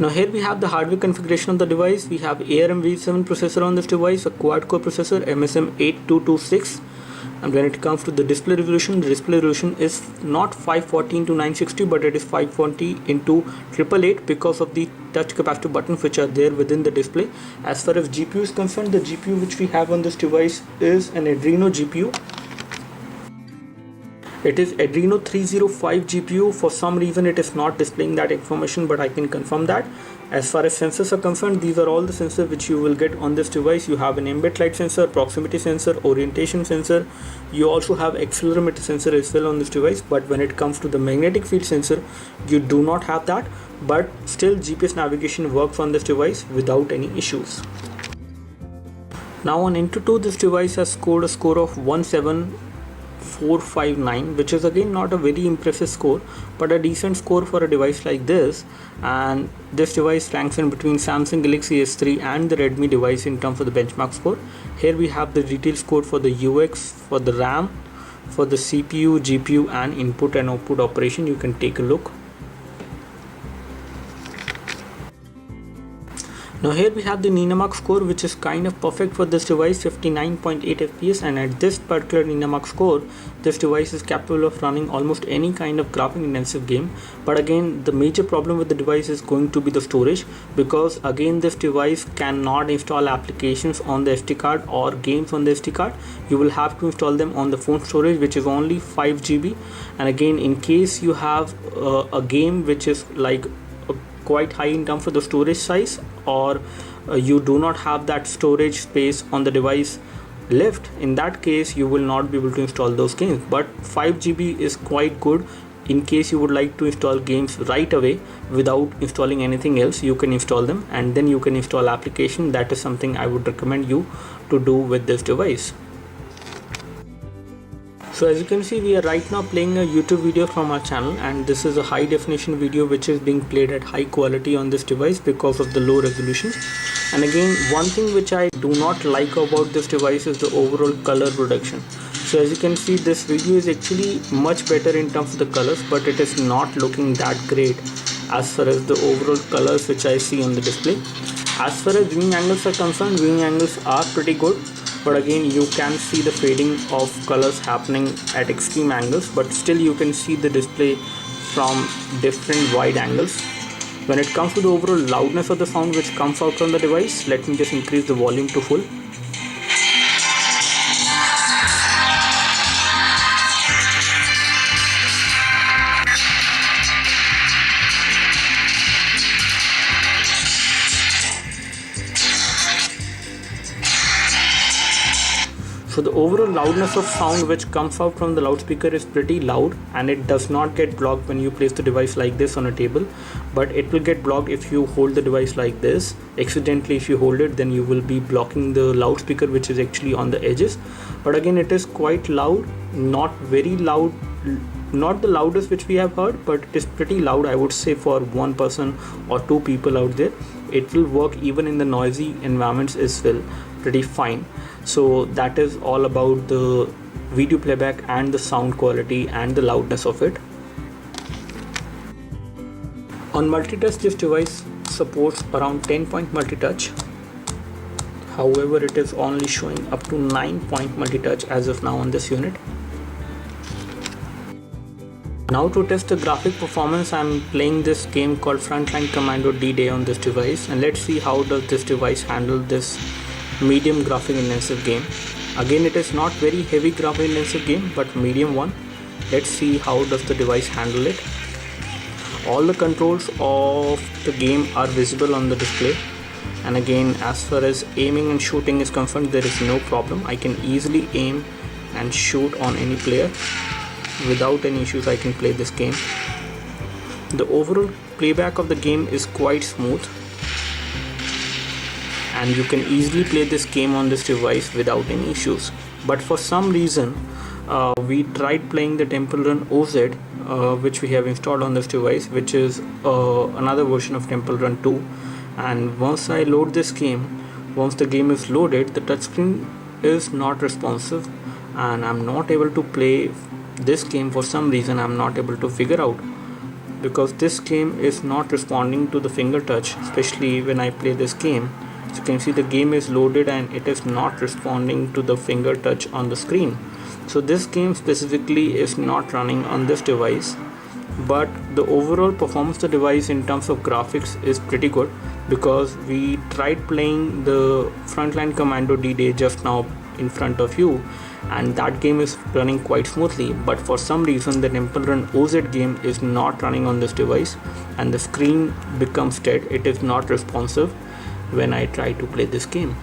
Now here we have the hardware configuration of the device. We have ARM V7 processor on this device, a quad-core processor, MSM8226. And when it comes to the display resolution is not 540 into 960, but it is 540 into 888 because of the touch capacitive buttons which are there within the display. As far as GPU is concerned, the GPU which we have on this device is an Adreno GPU. It is Adreno 305 GPU. For some reason it is not displaying that information, but I can confirm that. As far as sensors are concerned, these are all the sensors which you will get on this device. You have an ambient light sensor, proximity sensor, orientation sensor. You also have accelerometer sensor as well on this device, but when it comes to the magnetic field sensor, you do not have that, but still GPS navigation works on this device without any issues. Now on AnTuTu, this device has scored a score of 17459, which is again not a very impressive score, but a decent score for a device like this. And this device ranks in between Samsung Galaxy S3 and the Redmi device in terms of the benchmark score. Here we have the detailed score for the UX, for the RAM, for the CPU, GPU and input and output operation. You can take a look. Now here we have the Ninamax score, which is kind of perfect for this device, 59.8 FPS, and at this particular Ninamax score, this device is capable of running almost any kind of graphic intensive game. But again, the major problem with the device is going to be the storage, because again this device cannot install applications on the SD card or games on the SD card. You will have to install them on the phone storage, which is only 5 GB. And again, in case you have a game which is like quite high in terms of the storage size, or you do not have that storage space on the device left, in that case you will not be able to install those games. But 5 GB is quite good in case you would like to install games right away without installing anything else. You can install them and then you can install application. That is something I would recommend you to do with this device. So as you can see, we are right now playing a YouTube video from our channel, and this is a high definition video which is being played at high quality on this device because of the low resolution. And again, one thing which I do not like about this device is the overall color production. So as you can see, this video is actually much better in terms of the colors, but it is not looking that great as far as the overall colors which I see on the display. As far as viewing angles are concerned, viewing angles are pretty good, but again you can see the fading of colors happening at extreme angles, but still you can see the display from different wide angles. When it comes to the overall loudness of the sound which comes out from the device, let me just increase the volume to full. So the overall loudness of sound which comes out from the loudspeaker is pretty loud, and it does not get blocked when you place the device like this on a table, but it will get blocked if you hold the device like this. Accidentally if you hold it, then you will be blocking the loudspeaker which is actually on the edges. But again, it is quite loud, not very loud, not the loudest which we have heard, but it is pretty loud, I would say, for one person or two people out there. It will work even in the noisy environments as well, pretty fine. So that is all about the video playback and the sound quality and the loudness of it. On multitouch, this device supports around 10-point multitouch. However, it is only showing up to 9-point multitouch as of now on this unit. Now to test the graphic performance, I am playing this game called Frontline Commando D-Day on this device, and let's see how does this device handle this medium graphic intensive game. Again, it is not very heavy graphic intensive game, but medium one. Let's see how does the device handle it. All the controls of the game are visible on the display, and again, as far as aiming and shooting is concerned, there is no problem. I can easily aim and shoot on any player without any issues. I can play this game. The overall playback of the game is quite smooth, and you can easily play this game on this device without any issues. But for some reason, we tried playing the Temple Run OZ, which we have installed on this device, which is another version of Temple Run 2. And once I load this game, once the game is loaded, the touchscreen is not responsive, and I'm not able to play this game. For some reason, I'm not able to figure out because this game is not responding to the finger touch, especially when I play this game. So you can see the game is loaded and it is not responding to the finger touch on the screen. So this game specifically is not running on this device, but the overall performance of the device in terms of graphics is pretty good, because we tried playing the Frontline Commando D-Day just now in front of you, and that game is running quite smoothly. But for some reason the Temple Run OZ game is not running on this device, and the screen becomes dead. It is not responsive when I try to play this game.